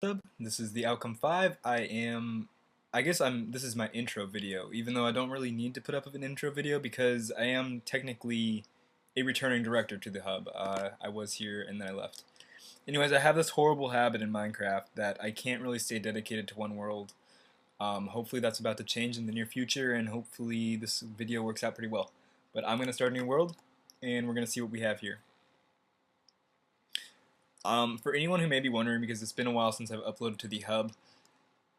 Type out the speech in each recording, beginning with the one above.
Up? This is the Outcome 5. This is my intro video, even though I don't really need to put up an intro video because I am technically a returning director to the hub. I was here and then I left. Anyways, I have this horrible habit in Minecraft that I can't really stay dedicated to one world. Hopefully that's about to change in the near future, and hopefully this video works out pretty well. But I'm going to start a new world, and we're going to see what we have here. For anyone who may be wondering, because it's been a while since I've uploaded to the hub,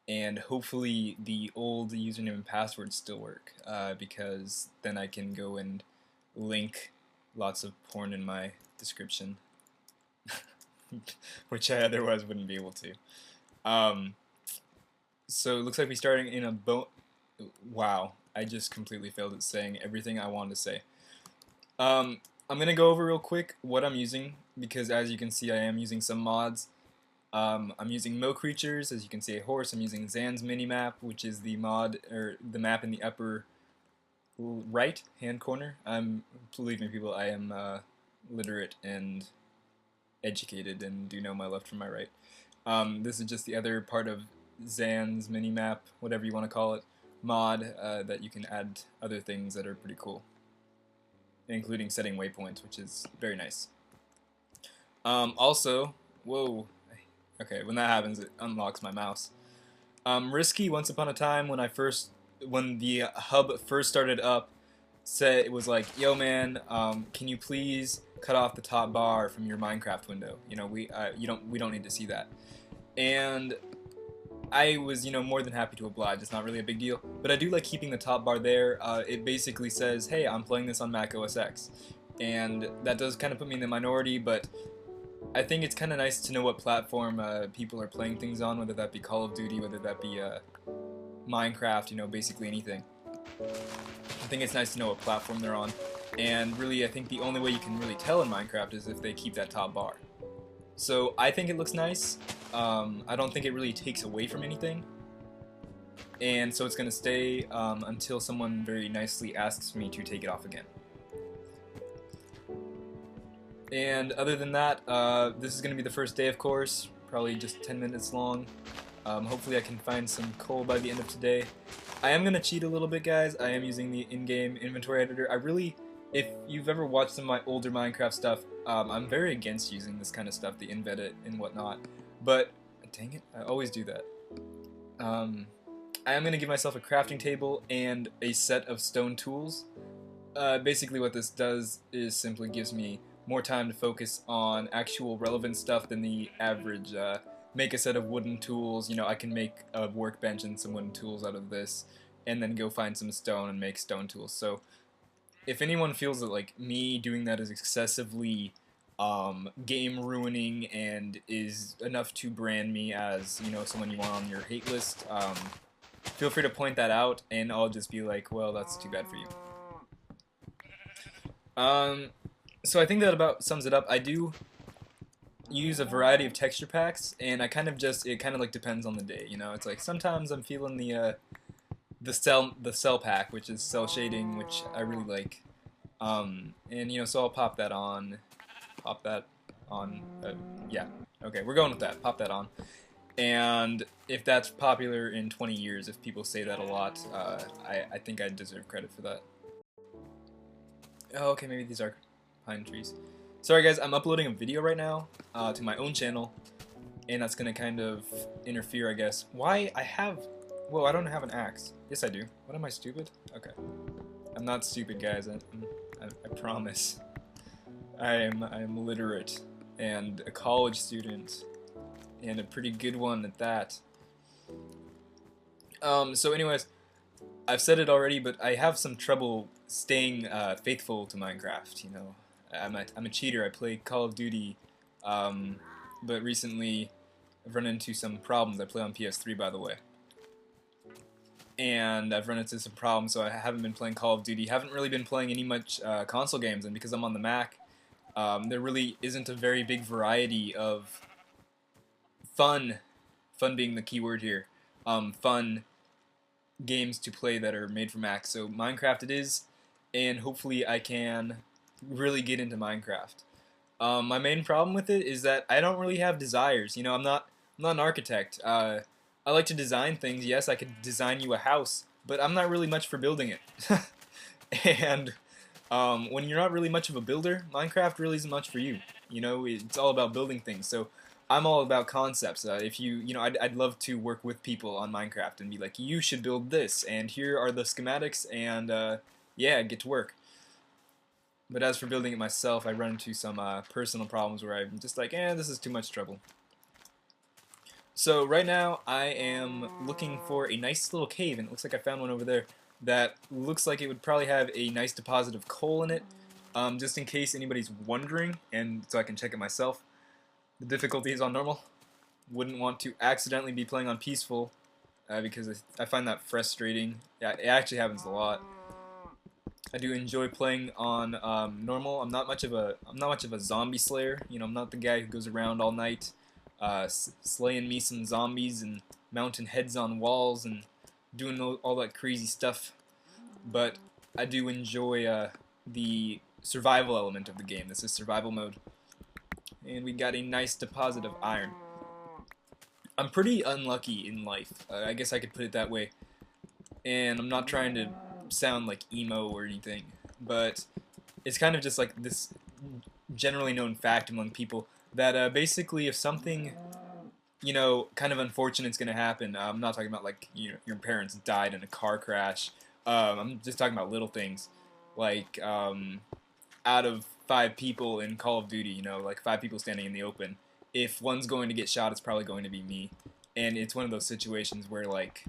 and hopefully the old username and password still work, because then I can go and link lots of porn in my description, which I otherwise wouldn't be able to. So it looks like we're starting in a boat. Wow, I just completely failed at saying everything I wanted to say. I'm going to go over real quick what I'm using, because as you can see I am using some mods. I'm using Mill Creatures, as you can see a horse. I'm using Zan's Minimap, which is the mod, or the map in the upper right hand corner. Believe me people, I am literate and educated and do know my left from my right. This is just the other part of Zan's Minimap, whatever you want to call it, mod, that you can add other things that are pretty cool, including setting waypoints, which is very nice. Also, whoa, okay, when that happens it unlocks my mouse. Risky, once upon a time when the hub first started up, said it was like, yo man, can you please cut off the top bar from your Minecraft window? You know, we don't need to see that. And I was, more than happy to oblige. It's not really a big deal, but I do like keeping the top bar there. It basically says, hey, I'm playing this on Mac OS X, and that does kind of put me in the minority, but I think it's kind of nice to know what platform people are playing things on, whether that be Call of Duty, whether that be Minecraft, basically anything. I think it's nice to know what platform they're on, and really I think the only way you can really tell in Minecraft is if they keep that top bar. So I think it looks nice. I don't think it really takes away from anything, and so it's going to stay until someone very nicely asks me to take it off again. And other than that, this is going to be the first day, of course, probably just 10 minutes long. Hopefully I can find some coal by the end of today. I am going to cheat a little bit, guys. I am using the in-game inventory editor. If you've ever watched some of my older Minecraft stuff, I'm very against using this kind of stuff, the invet and whatnot. But, dang it, I always do that. I am going to give myself a crafting table and a set of stone tools. Basically what this does is simply gives me more time to focus on actual relevant stuff than the average make a set of wooden tools. I can make a workbench and some wooden tools out of this, and then go find some stone and make stone tools. So if anyone feels that like me doing that is excessively game ruining and is enough to brand me as someone you want on your hate list, feel free to point that out, and I'll just be like, well, that's too bad for you. So I think that about sums it up. I do use a variety of texture packs, and it kind of like depends on the day. It's like sometimes I'm feeling the cell pack, which is cell shading, which I really like. And so I'll pop that on. Yeah, okay, we're going with that. Pop that on. And if that's popular in 20 years, if people say that a lot, I think I deserve credit for that. Oh, okay, maybe these are pine trees. Sorry guys, I'm uploading a video right now to my own channel, and that's gonna kind of interfere, I guess. Why whoa, I don't have an axe. Yes I do. What, am I stupid? Okay. I'm not stupid, guys. I promise. I am literate and a college student, and a pretty good one at that. So anyways, I've said it already, but I have some trouble staying faithful to Minecraft. I'm a cheater. I play Call of Duty, but recently I've run into some problems. I play on PS3, by the way, and I've run into some problems, so I haven't been playing Call of Duty. Haven't really been playing any much console games, and because I'm on the Mac, there really isn't a very big variety of fun being the key word here, fun games to play that are made for Mac. So Minecraft it is, and hopefully I can really get into Minecraft. My main problem with it is that I don't really have desires. I'm not I'm not an architect. I like to design things. Yes, I could design you a house, but I'm not really much for building it. And when you're not really much of a builder, Minecraft really isn't much for you. You know, it's all about building things. So I'm all about concepts. If you know, I'd love to work with people on Minecraft and be like, you should build this, and here are the schematics, and yeah, get to work. But as for building it myself, I run into some personal problems where I'm just like, this is too much trouble. So right now I am looking for a nice little cave, and it looks like I found one over there that looks like it would probably have a nice deposit of coal in it, just in case anybody's wondering, and so I can check it myself. The difficulty is on normal. Wouldn't want to accidentally be playing on peaceful, because I find that frustrating. Yeah, it actually happens a lot. I do enjoy playing on normal. I'm not much of a zombie slayer. You know, I'm not the guy who goes around all night slaying me some zombies and mounting heads on walls and doing all that crazy stuff. But I do enjoy the survival element of the game. This is survival mode. And we got a nice deposit of iron. I'm pretty unlucky in life. I guess I could put it that way. And I'm not trying to sound like emo or anything, but it's kind of just like this generally known fact among people that basically if something, you know, kind of unfortunate is going to happen, I'm not talking about like, you know, your parents died in a car crash. I'm just talking about little things like out of 5 people in Call of Duty, you know, like 5 people standing in the open, if one's going to get shot, it's probably going to be me. And it's one of those situations where like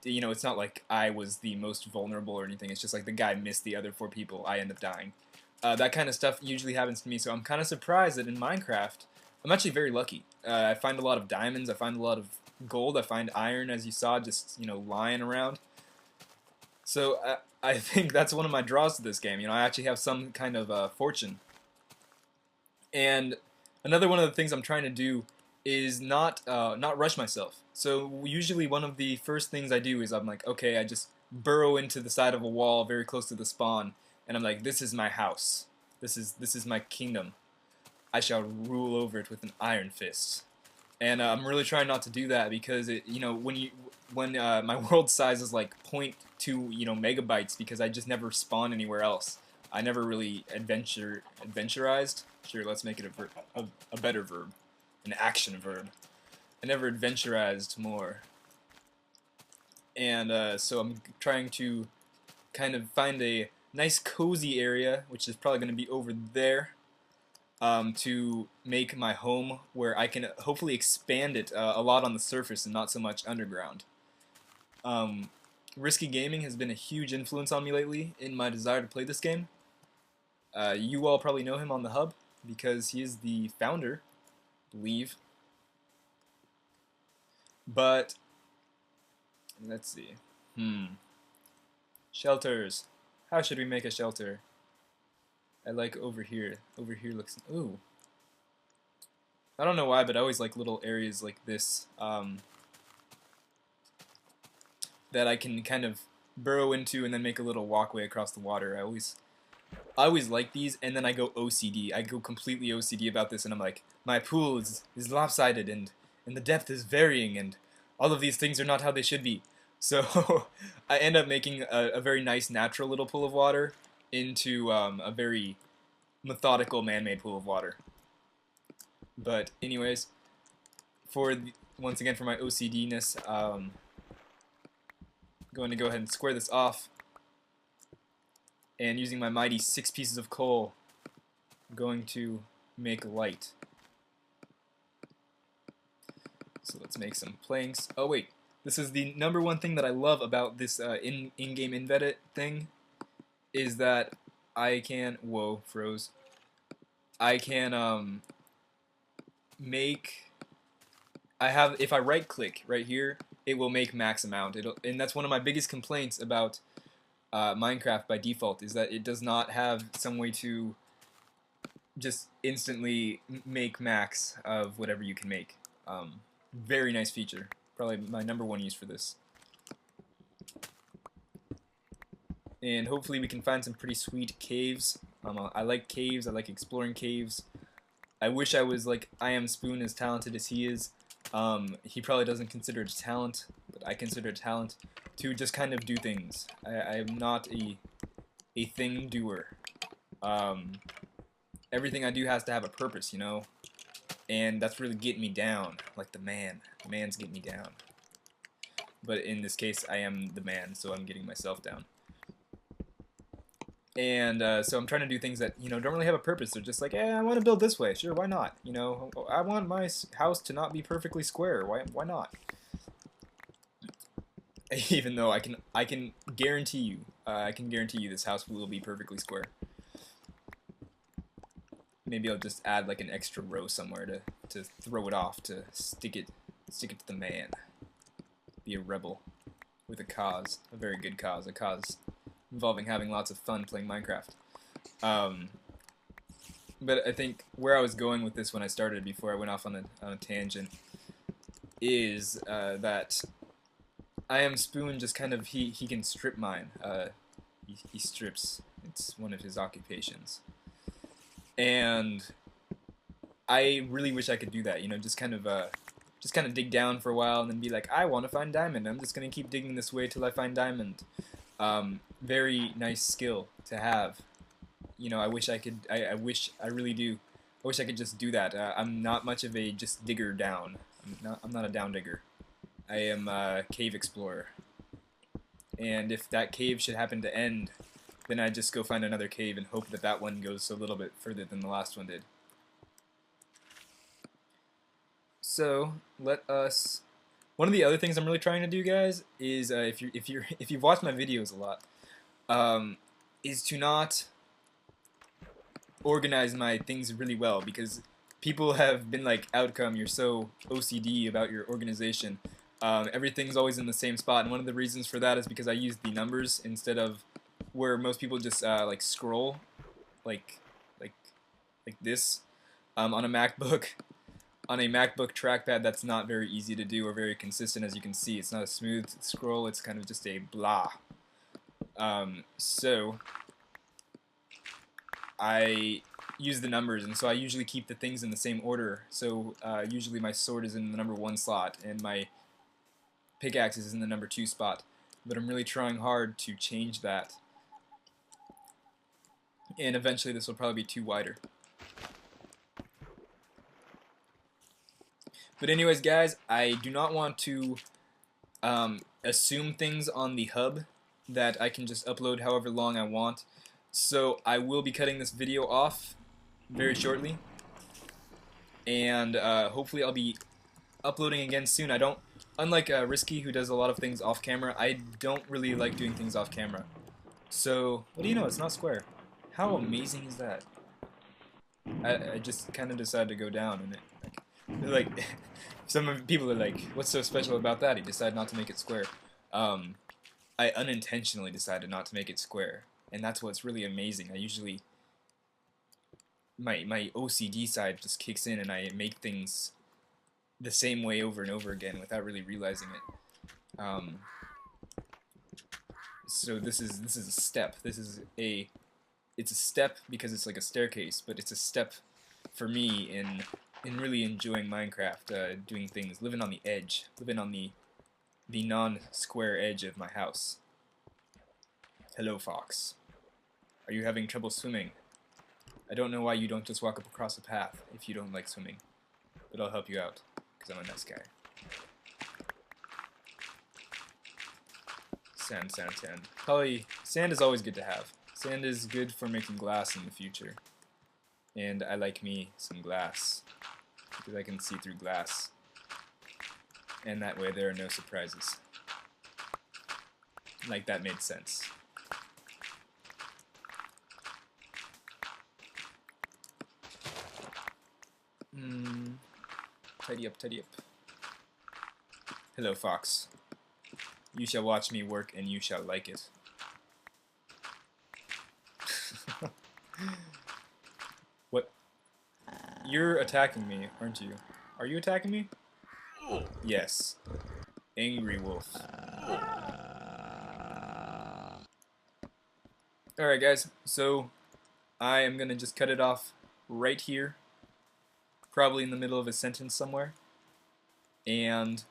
you know, it's not like I was the most vulnerable or anything. It's just like the guy missed the other 4 people. I end up dying. That kind of stuff usually happens to me, so I'm kind of surprised that in Minecraft, I'm actually very lucky. I find a lot of diamonds. I find a lot of gold. I find iron, as you saw, just, you know, lying around. So I think that's one of my draws to this game. You know, I actually have some kind of fortune. And another one of the things I'm trying to do is not rush myself. So usually one of the first things I do is I'm like, okay, I just burrow into the side of a wall very close to the spawn, and I'm like, this is my house. This is my kingdom. I shall rule over it with an iron fist. And I'm really trying not to do that because you know, when my world size is like 0.2, you know, megabytes, because I just never spawn anywhere else. I never really adventurized. Sure, let's make it a better verb. An action verb. I never adventurized more. And so I'm trying to kind of find a nice cozy area, which is probably going to be over there, to make my home where I can hopefully expand it a lot on the surface and not so much underground. Risky Gaming has been a huge influence on me lately in my desire to play this game. You all probably know him on the hub because he is the founder, I believe. But let's see. Shelters. How should we make a shelter? I like over here. Over here looks. Ooh. I don't know why, but I always like little areas like this that I can kind of burrow into and then make a little walkway across the water. I always like these, and then I go OCD. I go completely OCD about this, and I'm like, my pool is lopsided, and the depth is varying, and all of these things are not how they should be. So I end up making a very nice natural little pool of water into a very methodical man-made pool of water. But anyways, once again for my OCD-ness, I'm going to go ahead and square this off. And using my mighty 6 pieces of coal, I'm going to make light. So let's make some planks. Oh wait, this is the #1 thing that I love about this in-game invet thing, is that I can, whoa, froze. I can if I right click right here, it will make max amount. And that's one of my biggest complaints about Minecraft by default, is that it does not have some way to just instantly make max of whatever you can make. Very nice feature. Probably my #1 use for this. And hopefully we can find some pretty sweet caves. I like caves. I like exploring caves. I wish I was like I Am Spoon, as talented as he is. He probably doesn't consider it a talent, but I consider it a talent to just kind of do things. I am not a thing doer. Everything I do has to have a purpose, you know, and that's really getting me down, like the man. The man's getting me down. But in this case, I am the man, so I'm getting myself down. And so I'm trying to do things that, you know, don't really have a purpose. They're just like, I want to build this way. Sure, why not? You know, I want my house to not be perfectly square. Why not? Even though I can guarantee you, this house will be perfectly square. Maybe I'll just add like an extra row somewhere to throw it off, to stick it to the man. Be a rebel with a cause, a very good cause, a cause involving having lots of fun playing Minecraft. But I think where I was going with this when I started, before I went off on a tangent, is that I am Spoon. Just kind of he can strip mine. He strips. It's one of his occupations, and I really wish I could do that. You know, just kind of dig down for a while and then be like, I want to find diamond. I'm just gonna keep digging this way till I find diamond. Very nice skill to have. You know, I wish I could. I really do. I wish I could just do that. I'm not much of a just digger down. I'm not a down digger. I am a cave explorer. And if that cave should happen to end, then I just go find another cave and hope that that one goes a little bit further than the last one did. So let us. One of the other things I'm really trying to do, guys, is if you've watched my videos a lot, is to not organize my things really well, because people have been like, Outcome, you're so OCD about your organization. Everything's always in the same spot, and one of the reasons for that is because I use the numbers instead of where most people just like scroll, like this, on a MacBook. On a MacBook trackpad, that's not very easy to do or very consistent, as you can see. It's not a smooth scroll, it's kind of just a blah. So I use the numbers, and so I usually keep the things in the same order. So usually my sword is in the number 1 slot, and my pickaxe is in the number 2 spot. But I'm really trying hard to change that. And eventually this will probably be 2 wider. But anyways, guys, I do not want to assume things on the hub that I can just upload however long I want. So I will be cutting this video off very shortly, and hopefully I'll be uploading again soon. I don't, unlike Risky, who does a lot of things off camera, I don't really like doing things off camera. So what do you know? It's not square. How amazing is that? I just kind of decided to go down, and it like some people are like, what's so special about that? He decided not to make it square. I unintentionally decided not to make it square, and that's what's really amazing. I usually, my OCD side just kicks in, and I make things the same way over and over again without really realizing it. So this is a step. It's a step because it's like a staircase, but it's a step for me in really enjoying Minecraft, doing things, living on the edge, living on the non-square edge of my house. Hello, Fox. Are you having trouble swimming? I don't know why you don't just walk up across the path if you don't like swimming, but I'll help you out, because I'm a nice guy. Sand. Probably, sand is always good to have. Sand is good for making glass in the future. And I like me some glass, because I can see through glass. And that way there are no surprises. Like, that made sense. Tidy up. Hello, Fox. You shall watch me work, and you shall like it. What? You're attacking me, aren't you? Are you attacking me? Yes. Angry wolf. Alright, guys, so I am gonna just cut it off right here. Probably in the middle of a sentence somewhere. and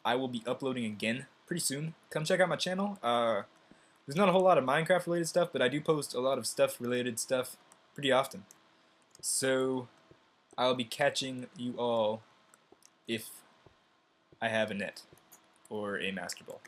I will be uploading again pretty soon. Come check out my channel. There's not a whole lot of Minecraft related stuff, but I do post a lot of stuff related stuff pretty often. So I'll be catching you all if I have a net or a master ball.